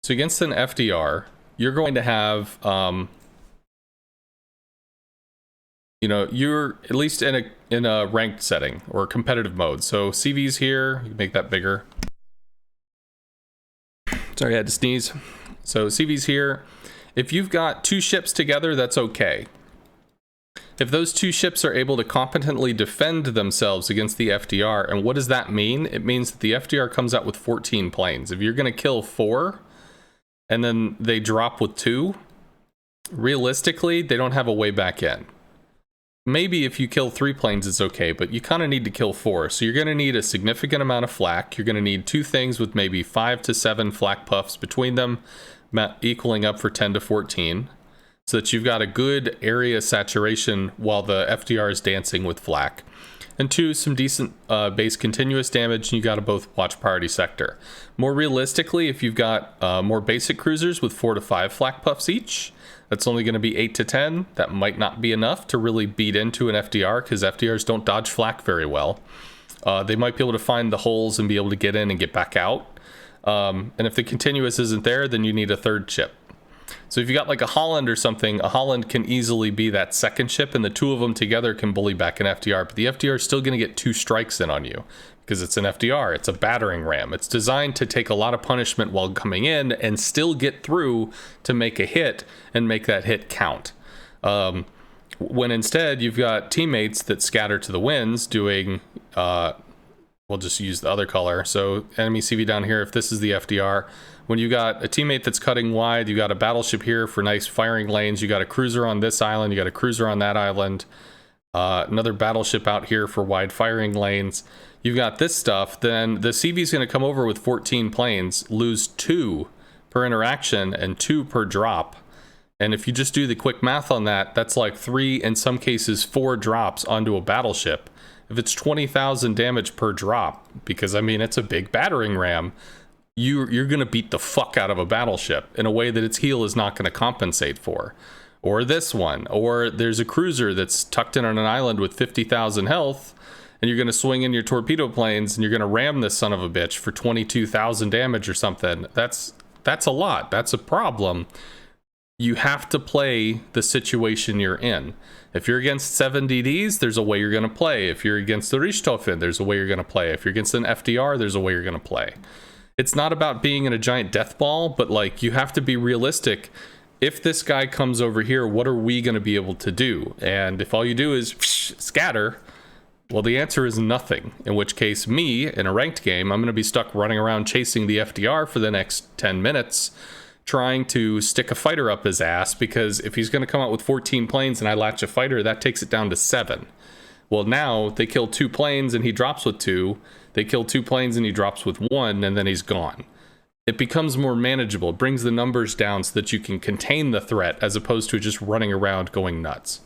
So against an FDR, you're going to have, you're at least in a ranked setting or competitive mode. So CV's here. You can make that bigger. Sorry, I had to sneeze. So CV's here. If you've got two ships together, that's okay. If those two ships are able to competently defend themselves against the FDR, and what does that mean? It means that the FDR comes out with 14 planes. If you're going to kill 4, and then they drop with 2, realistically, they don't have a way back in. Maybe if you kill 3 planes, it's okay, but you kind of need to kill 4. So you're going to need a significant amount of flak. You're going to need 2 things with maybe 5 to 7 flak puffs between them, equaling up for 10 to 14. So that you've got a good area saturation while the FDR is dancing with flak. And 2, some decent base continuous damage, and you got to both watch priority sector. More realistically, if you've got more basic cruisers with 4 to 5 flak puffs each, that's only going to be 8 to 10. That might not be enough to really beat into an FDR, because FDRs don't dodge flak very well. They might be able to find the holes and be able to get in and get back out. And if the continuous isn't there, then you need a 3rd ship. So if you got like a Holland or something, a Holland can easily be that 2nd ship, and the 2 of them together can bully back an FDR. But the FDR is still going to get 2 strikes in on you because it's an FDR. It's a battering ram. It's designed to take a lot of punishment while coming in and still get through to make a hit and make that hit count. When instead you've got teammates that scatter to the winds doing... we'll just use the other color. So enemy CV down here, if this is the FDR, when you got a teammate that's cutting wide, you got a battleship here for nice firing lanes, you got a cruiser on this island, you got a cruiser on that island, another battleship out here for wide firing lanes, you've got this stuff, then the CV is going to come over with 14 planes, lose 2 per interaction and 2 per drop. And if you just do the quick math on that, that's like 3, in some cases 4 drops onto a battleship. If it's 20,000 damage per drop, because I mean it's a big battering ram, you're going to beat the fuck out of a battleship in a way that its heal is not going to compensate for. Or this one, or there's a cruiser that's tucked in on an island with 50,000 health, and you're going to swing in your torpedo planes and you're going to ram this son of a bitch for 22,000 damage or something. That's a lot. That's a problem. You have to play the situation you're in. If you're against 7 DDs, there's a way you're going to play. If you're against the Richthofen, there's a way you're going to play. If you're against an FDR, there's a way you're going to play. It's not about being in a giant death ball, but like you have to be realistic. If this guy comes over here, what are we going to be able to do? And if all you do is scatter, well, the answer is nothing. In which case, me, in a ranked game, I'm going to be stuck running around chasing the FDR for the next 10 minutes, trying to stick a fighter up his ass, because if he's going to come out with 14 planes and I latch a fighter, that takes it down to 7. Well, now they kill 2 planes and he drops with 2. They kill 2 planes and he drops with 1, and then he's gone. It becomes more manageable. It brings the numbers down so that you can contain the threat as opposed to just running around going nuts.